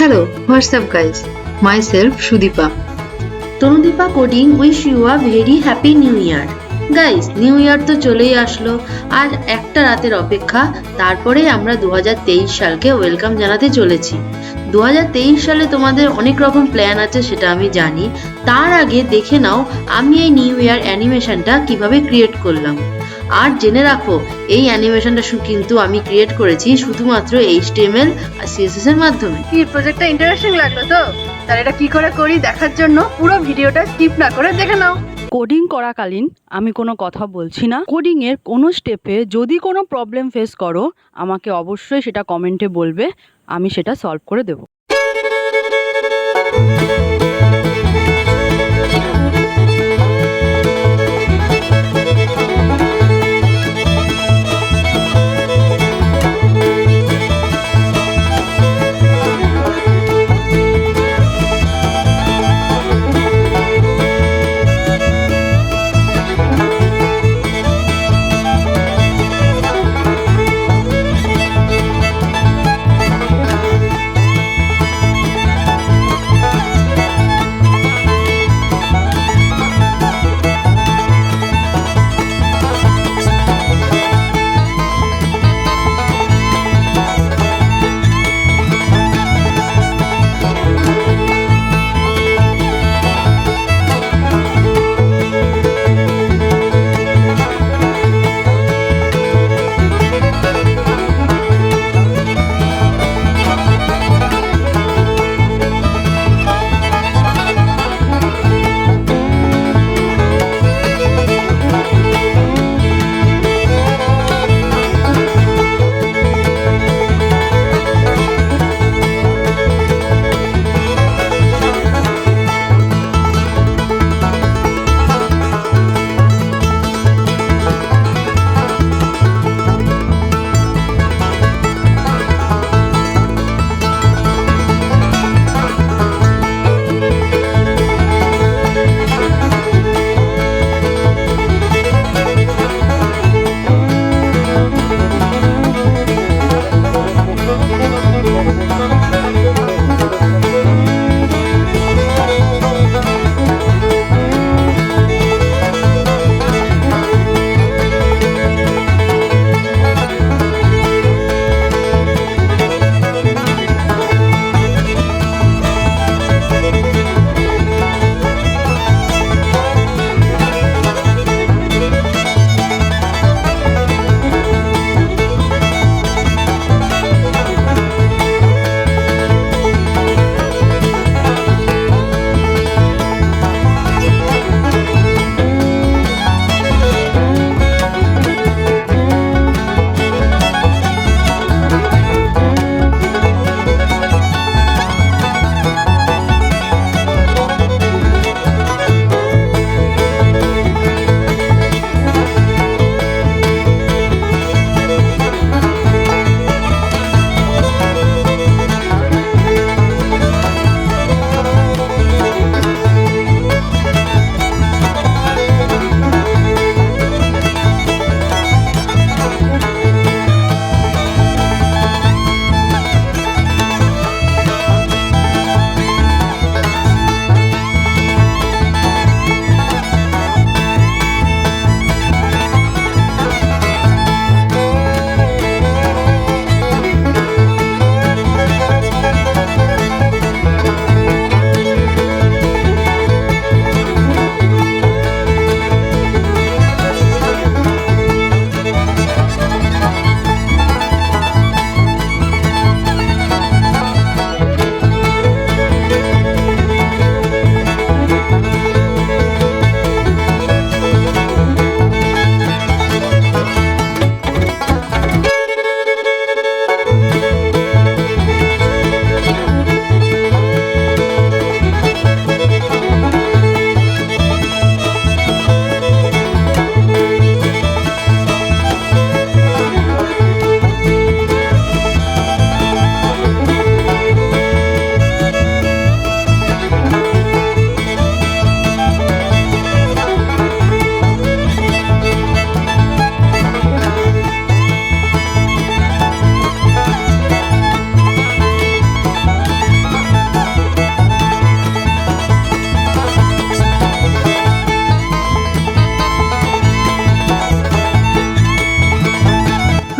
Hello, what's up guys? Myself Shudipa. TonuDipa Coding wish you a very happy new year. Guys new year তো চলেই আসলো, আর একটা রাতের অপেক্ষা, তারপরে আমরা 2023 সালকে ওয়েলকাম জানাতে চলেছি। 2023 সালে তোমাদের অনেক রকম প্ল্যান আছে, সেটা আমি জানি। তার আগে দেখে নাও আমি এই নিউ ইয়ার অ্যানিমেশনটা কিভাবে ক্রিয়েট করলাম। আর জেনে রাখো এই অ্যানিমেশনটা কিন্তু আমি ক্রিয়েট করেছি শুধুমাত্র HTML আর CSS এর মাধ্যমে। কি প্রজেক্টটা ইন্টারেস্টিং লাগলো তো? তাহলে এটা কি করে করি দেখার জন্য পুরো ভিডিওটা স্কিপ না করে দেখে নাও। কোডিং করাকালীন আমি কোনো কথা বলছি না। কোডিংয়ের কোনো স্টেপে যদি কোনো প্রবলেম ফেস করো আমাকে অবশ্যই সেটা কমেন্টে বলবে, আমি সেটা সলভ করে দেবো।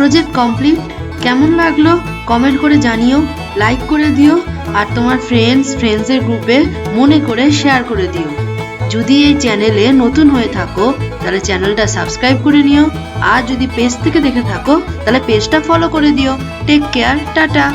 Project complete. কেমন লাগলো কমেন্ট করে জানিও, লাইক করে দিও, আর তোমার ফ্রেন্ডসের গ্রুপে মনে করে শেয়ার করে দিও। যদি এই চ্যানেলে নতুন হয়ে থাকো তাহলে চ্যানেলটা সাবস্ক্রাইব করে নিও, আর যদি পেজ থেকে দেখে থাকো তাহলে পেজটা ফলো করে দিও। Take care, tata.